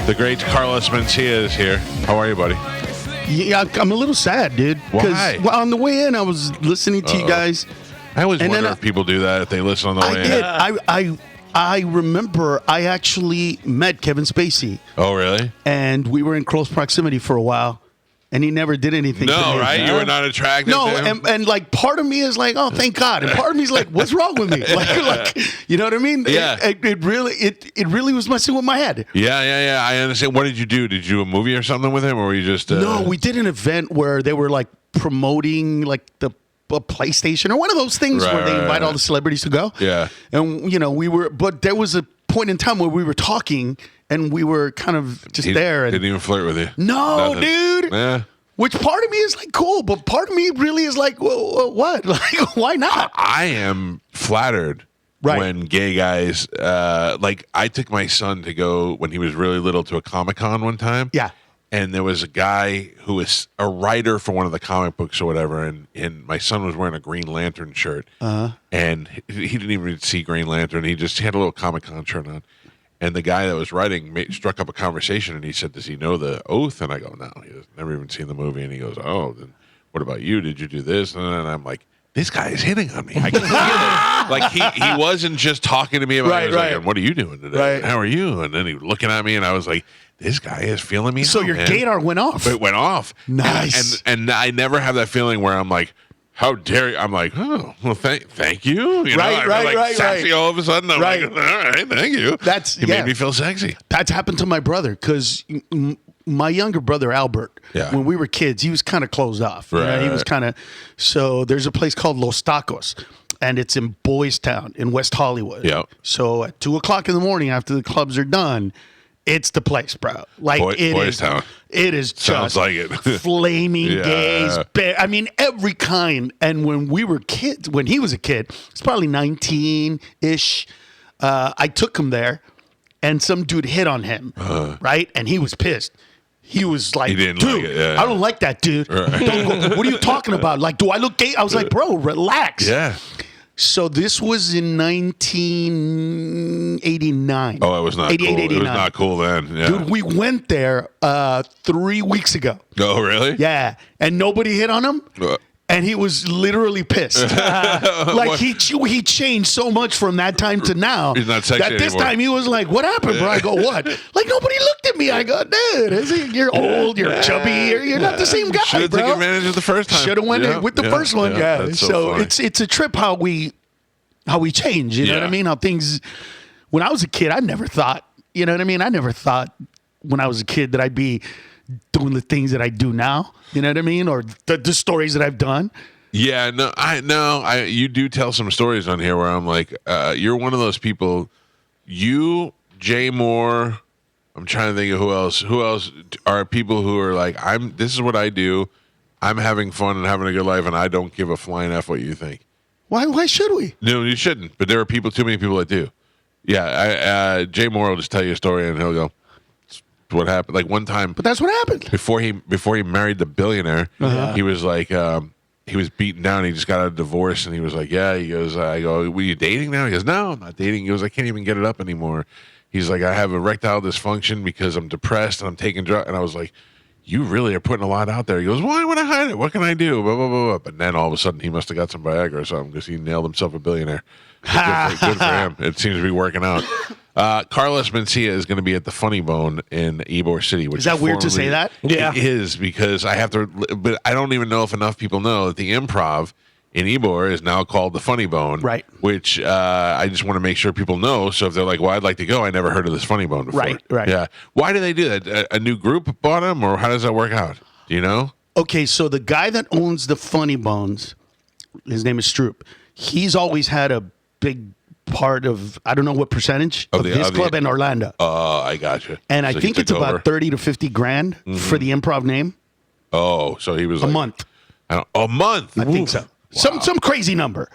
The great Carlos Mencia is here. How are you, buddy? Yeah, I'm a little sad, dude. Why? Well, on the way in, I was listening to you guys. I always wonder if people do that, if they listen on the way in. I remember I actually met Kevin Spacey. Oh, really? And we were in close proximity for a while. And he never did anything to me. No, right? You were not attracted to him? and like part of me is like, oh, thank God. And part of me is like, what's wrong with me? Like you know what I mean? Yeah. It really was messing with my head. Yeah. I understand. What did you do? Did you do a movie or something with him, or were you just? No, we did an event where they were like promoting like a PlayStation or one of those things where they invite all the celebrities to go. Yeah. And but there was a point in time where we were talking and we were kind of just there. And didn't even flirt with you. No, Nothing. dude. Yeah. Which part of me is like cool, but part of me really is like, well, what? Like, why not? I am flattered when gay guys, like I took my son to go when he was really little to a Comic-Con one time. Yeah. And there was a guy who was a writer for one of the comic books or whatever, and my son was wearing a Green Lantern shirt. And he didn't even see Green Lantern. He had a little Comic-Con shirt on. And the guy that was writing struck up a conversation, and he said, does he know the oath? And I go, no, he has never even seen the movie. And he goes, oh, then what about you? Did you do this? And I'm like, this guy is hitting on me. I can feel it. Like he wasn't just talking to me about it. He was like, what are you doing today? Right. How are you? And then he was looking at me, and I was like, this guy is feeling me. So out, your man. gaydar went off. It went off. Nice. And I never have that feeling where I'm like, how dare you? I'm like, oh, well, thank you. You know, I'm like sexy all of a sudden. I'm like, all right, thank you. He made me feel sexy. That's happened to my brother because my younger brother, Albert, when we were kids, he was kind of closed off. Right. You know, he was kind of, so there's a place called Los Tacos, and it's in Boys Town in West Hollywood. Yeah. So at 2:00 in the morning after the clubs are done, it's the place, bro. Like Boys Town. It is Sounds just like it. flaming gays. I mean, every kind. And when we were kids, when he was a kid, it's probably 19-ish. I took him there, and some dude hit on him, right? And he was pissed. He was like, dude, like I don't like that, dude. Don't go, what are you talking about? Like, do I look gay? I was like, bro, relax. Yeah. So this was in 1989. Oh, it was not 88, cool. 89. It was not cool then. Yeah. Dude, we went there 3 weeks ago. Oh, really? Yeah. And nobody hit on him. And he was literally pissed. Like he changed so much from that time to now. He's not sexy that this anymore. time he was like, what happened, bro? I go, what? Like nobody looked at me. I go, dude, you're old, you're chubby, you're not the same guy, Should have bro. taken advantage of the first time. Should have went with the first one. Yeah. That's So funny. it's a trip how we change. You know what I mean? How things. When I was a kid, I never thought. You know what I mean? I never thought when I was a kid that I'd be doing the things that I do now. You know what I mean? Or the stories that I've done. Yeah, you do tell some stories on here where I'm like, you're one of those people. You, Jay Moore. I'm trying to think of who else. Who else are people who are like, this is what I do. I'm having fun and having a good life, and I don't give a flying F what you think. Why should we? No, you shouldn't. But there are too many people that do. Yeah, Jay Moore will just tell you a story, and he'll go, what happened? Like one time. But that's what happened. Before he married the billionaire, he was like, he was beaten down. He just got a divorce, and he was like, yeah. He goes, I go, were you dating now? He goes, no, I'm not dating. He goes, I can't even get it up anymore. He's like, I have erectile dysfunction because I'm depressed and I'm taking drugs. And I was like, you really are putting a lot out there. He goes, why would I hide it? What can I do? Blah, blah, blah, blah. But then all of a sudden, he must have got some Viagra or something because he nailed himself a billionaire. Good for him. It seems to be working out. Carlos Mencia is going to be at the Funny Bone in Ybor City. Which is that weird to say that? Yeah. It is, because I have to, but I don't even know if enough people know that the Improv in Ybor is now called the Funny Bone. Right. Which I just want to make sure people know. So if they're like, well, I'd like to go, I never heard of this Funny Bone before. Right. Yeah. Why do they do that? A new group bought them, or how does that work out? Do you know? Okay, so the guy that owns the Funny Bones, his name is Stroop. He's always had a big part of, I don't know what percentage of his club in Orlando. Oh, I gotcha. And I think it's about 30 to 50 grand for the Improv name. Oh, so he was a month. A month? I think so. Wow. Some crazy number.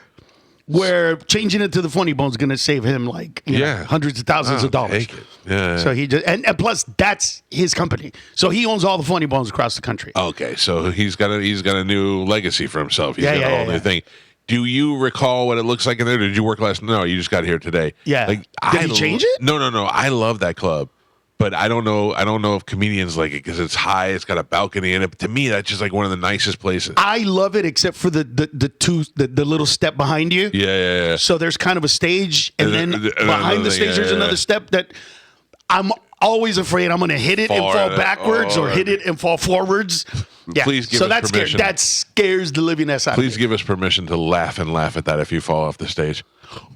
Where changing it to the Funny Bone is going to save him like hundreds of thousands of dollars. Take it. Yeah. So he just and plus that's his company. So he owns all the Funny Bones across the country. Okay, so he's got a new legacy for himself. He's got a whole new thing. Do you recall what it looks like in there? Did you work last? No, you just got here today. Yeah. Like, Did he change it? No. I love that club. But I don't know if comedians like it because it's high. It's got a balcony in it. But to me, that's just like one of the nicest places. I love it, except for the little step behind you. Yeah. So there's kind of a stage, and then behind the stage, there's another step that I'm always afraid I'm going to hit it and fall backwards, or hit it and fall forwards. Yeah. Please give us permission. That scares the living ass out of me. Please give us permission to laugh at that if you fall off the stage.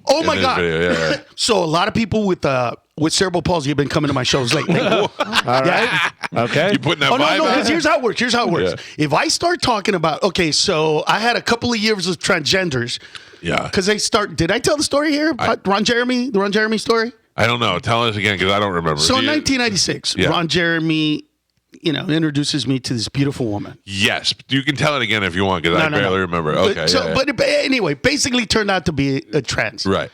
Oh my God! Yeah. So a lot of people with cerebral palsy have been coming to my shows lately. All right. Okay. You putting that vibe No. out? Here's how it works. Yeah. If I start talking about, so I had a couple of years of transgenders. Yeah. Because did I tell the story here? The Ron Jeremy story? I don't know. Tell us again because I don't remember. So in 1996, Ron Jeremy, introduces me to this beautiful woman. Yes. You can tell it again if you want because I barely remember. Okay. But anyway, basically turned out to be a trans. Right.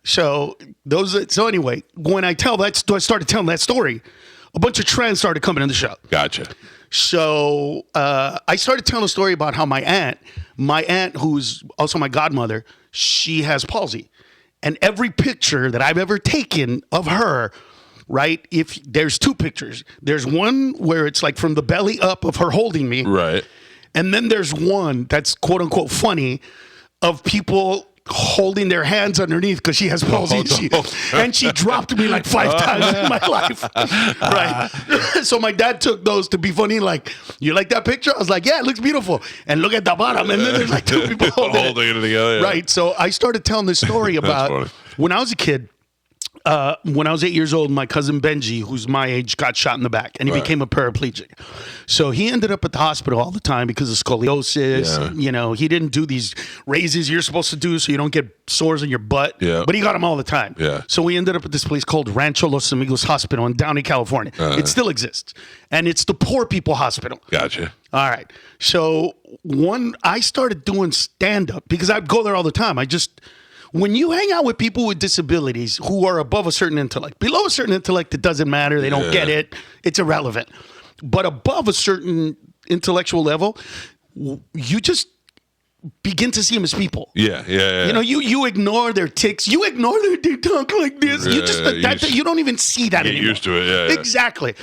So anyway, when I started telling that story, a bunch of trans started coming in the show. Gotcha. So I started telling a story about how my aunt, who's also my godmother, she has palsy. And every picture that I've ever taken of her, right, if there's two pictures. There's one where it's like from the belly up of her holding me. Right. And then there's one that's quote unquote funny of people holding their hands underneath because she has palsy. And she dropped me like 5 times in my life. Right. So my dad took those to be funny. Like, you like that picture? I was like, yeah, it looks beautiful. And look at the bottom. And then there's like 2 people holding it together. Yeah. Right. So I started telling this story about when I was a kid. When I was 8 years old, my cousin Benji, who's my age, got shot in the back, and he became a paraplegic. So he ended up at the hospital all the time because of scoliosis. Yeah. He didn't do these raises you're supposed to do so you don't get sores in your butt. Yeah. But he got them all the time. Yeah. So we ended up at this place called Rancho Los Amigos Hospital in Downey, California. It still exists. And it's the poor people hospital. Gotcha. All right. So I started doing stand-up because I'd go there all the time. When you hang out with people with disabilities who are above a certain intellect, below a certain intellect, it doesn't matter. They don't get it. It's irrelevant. But above a certain intellectual level, you just begin to see them as people. Yeah. You ignore their tics. You ignore they talk like this. You don't even see that anymore. Get used to it. Yeah. Exactly.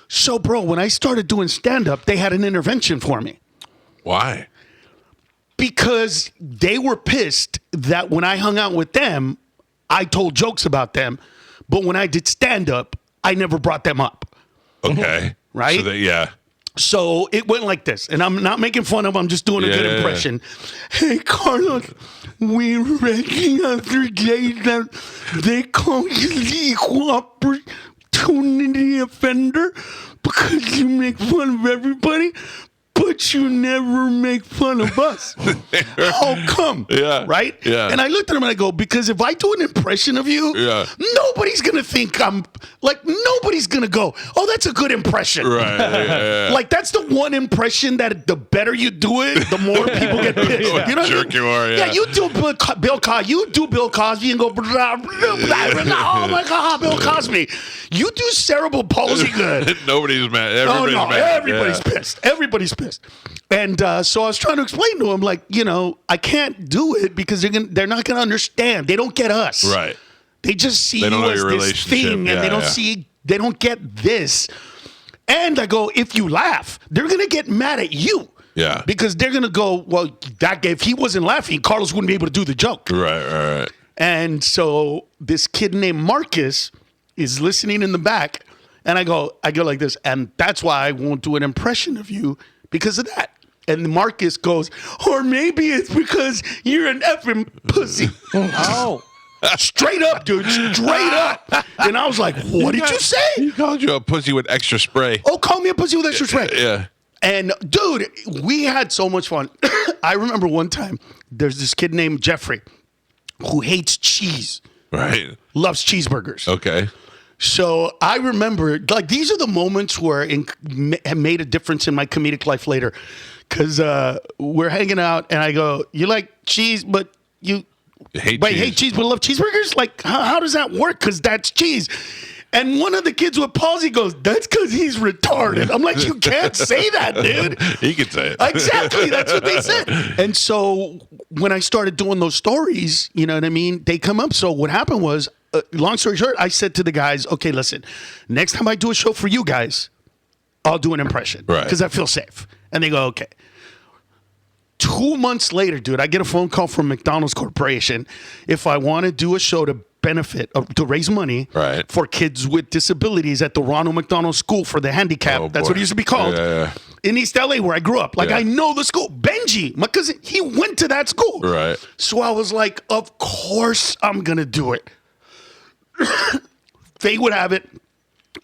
So, bro, when I started doing stand-up, they had an intervention for me. Why? Because they were pissed that when I hung out with them, I told jokes about them. But when I did stand-up, I never brought them up. Okay. Right? So it went like this. And I'm not making fun of them. I'm just doing a good impression. Hey, Carlos, we're ranking other gays that they call you the equal opportunity offender because you make fun of everybody. But you never make fun of us. How come? Yeah. Right? Yeah. And I looked at him and I go, because if I do an impression of you, nobody's going to think nobody's going to go, oh, that's a good impression. Right. Yeah. Like, that's the one impression that the better you do it, the more people get pissed. You know jerk you are, yeah. Yeah, you do Bill Cosby and go, blah, blah, blah, oh my God, Bill Cosby. You do cerebral palsy good. Nobody's mad. Everybody's mad. Everybody's pissed. Everybody's pissed. And so I was trying to explain to him, like, I can't do it because they're not going to understand. They don't get us. Right. They just see you as this thing, and they don't get this. And I go, if you laugh, they're going to get mad at you. Yeah. Because they're going to go, well, if he wasn't laughing, Carlos wouldn't be able to do the joke. Right. And so this kid named Marcus is listening in the back, and I go like this, and that's why I won't do an impression of you because of that. And Marcus goes, or maybe it's because you're an effing pussy. Oh. Straight up, dude. Straight up. And I was like, what did you say? He called you a pussy with extra spray. Oh, call me a pussy with extra spray. Yeah. And, dude, we had so much fun. I remember one time, there's this kid named Jeffrey who hates cheese. Right. Loves cheeseburgers. Okay. So I remember, like, these are the moments where have made a difference in my comedic life later. Because we're hanging out, and I go, you like cheese, but you hate cheese but love cheeseburgers? Like, how does that work? Because that's cheese. And one of the kids with palsy goes, that's because he's retarded. I'm like, you can't say that, dude. He can say it. Exactly. That's what they said. And so when I started doing those stories, you know what I mean? They come up. So what happened was long story short, I said to the guys, okay, listen, next time I do a show for you guys, I'll do an impression. Right. Because I feel safe. And they go, okay. 2 months later, dude, I get a phone call from McDonald's Corporation if I want to do a show to benefit, to raise money Right. for kids with disabilities at the Ronald McDonald School for the Handicapped. Oh, That's boy. what it used to be called. Yeah. In East LA, where I grew up. Like, Yeah. I know the school. Benji, my cousin, he went to that school. Right. So I was like, of course I'm going to do it. They would have it.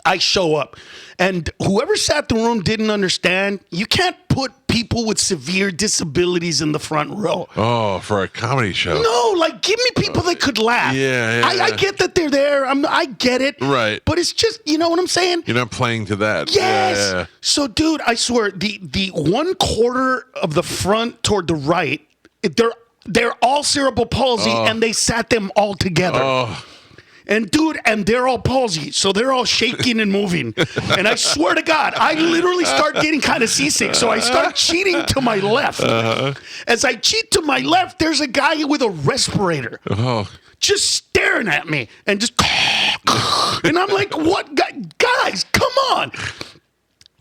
I show up. And whoever sat in the room didn't understand. You can't put people with severe disabilities in the front row. Oh, for a comedy show. No, like, give me people that could laugh. Yeah, I get that they're there. I get it. Right. But it's just, you know what I'm saying? You're not playing to that. Yes. Yeah. So, dude, I swear, the 1/4 of the front toward the right, they're all cerebral palsy, and they sat them all together. Oh. And dude, and they're all palsy, so they're all shaking and moving. And I swear to God, I literally start getting kind of seasick. So I start cheating to my left. As I cheat to my left, there's a guy with a respirator. Oh. Just staring at me and just and I'm like, what, guys, come on.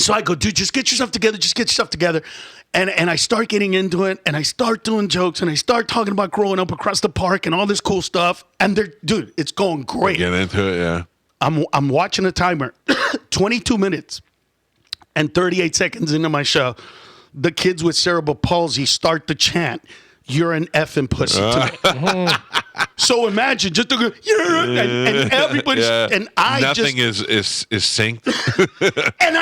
So I go, dude, just get yourself together. And I start getting into it, and I start doing jokes, and I start talking about growing up across the park and all this cool stuff. And dude, it's going great. Get into it, yeah. I'm watching a timer, 22 minutes and 38 seconds into my show. The kids with cerebral palsy start to chant, "You're an effing pussy" to me. So imagine just to go, and everybody's and I Nothing just is synced. and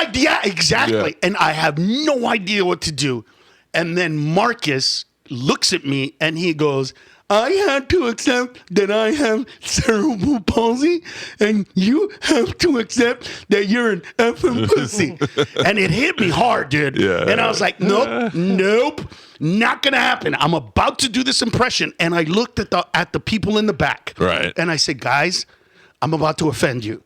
exactly. Yeah. And I have no idea what to do. And then Marcus looks at me and he goes, I had to accept that I have cerebral palsy, and you have to accept that you're an effing pussy. And it hit me hard, dude. Yeah. And I was like, nope, not gonna happen. I'm about to do this impression. And I looked at the people in the back. Right. And I said, guys, I'm about to offend you.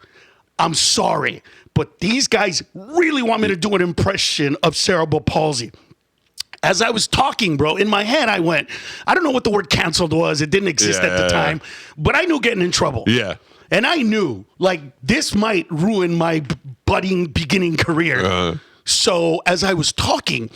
I'm sorry, but these guys really want me to do an impression of cerebral palsy. As I was talking, bro, in my head, I went, I don't know what the word canceled was. It didn't exist at the time, but I knew getting in trouble. Yeah. And I knew, like, this might ruin my beginning career. So as I was talking,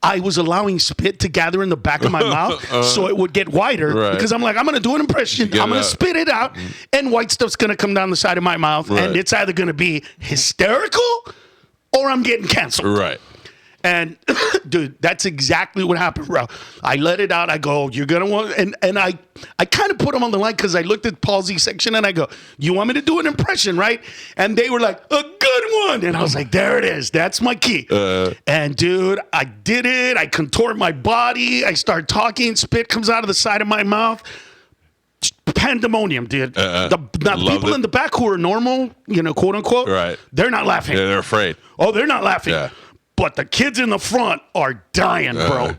I was allowing spit to gather in the back of my mouth so it would get wider. Right. Because I'm like, I'm going to do an impression. I'm going to spit it out, and white stuff's going to come down the side of my mouth. Right. And it's either going to be hysterical or I'm getting canceled. Right. And dude, that's exactly what happened, bro. I let it out. I go, you're gonna want, and I kind of put them on the line because I looked at the palsy section and I go, you want me to do an impression, right? And they were like, a good one. And I was like, there it is. That's my key. And dude, I did it. I contoured my body. I start talking. Spit comes out of the side of my mouth. Pandemonium, dude. The people in the back who are normal, you know, quote unquote, Right. they're not laughing. Yeah, they're afraid. Oh, they're not laughing. Yeah. But the kids in the front are dying, bro.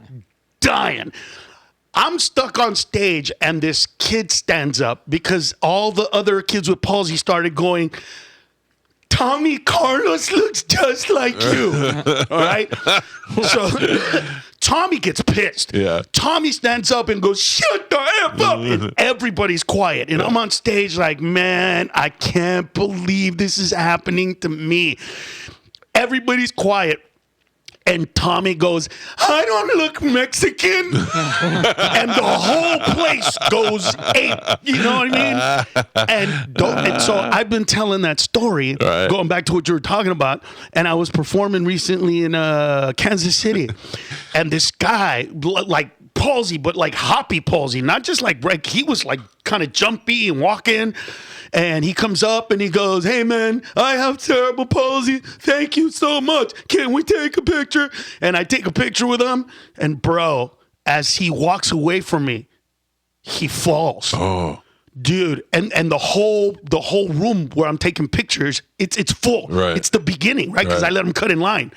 Dying. I'm stuck on stage, and this kid stands up because all the other kids with palsy started going, Tommy Carlos looks just like you. All right? So Tommy gets pissed. Yeah. Tommy stands up and goes, shut the F up. And everybody's quiet. And I'm on stage like, man, I can't believe this is happening to me. Everybody's quiet. And Tommy goes, I don't look Mexican. And the whole place goes ape. You know what I mean? And so I've been telling that story, Right. going back to what you were talking about. And I was performing recently in Kansas City. And this guy, like palsy, but like hoppy palsy, not just like, he was like kind of jumpy and walking. And he comes up and he goes, hey, man, I have cerebral palsy. Thank you so much. Can we take a picture? And I take a picture with him. And, bro, as he walks away from me, he falls. Oh. Dude, and the whole room where I'm taking pictures, it's full. Right. It's the beginning, right? Because I let him cut in line.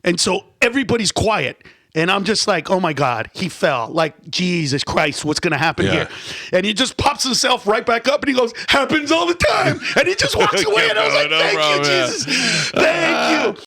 And so everybody's quiet. And I'm just like, oh my God, he fell. Like, Jesus Christ, what's going to happen here? And he just pops himself right back up and he goes, happens all the time. And he just walks away. And I was like, thank you, Jesus. Thank you.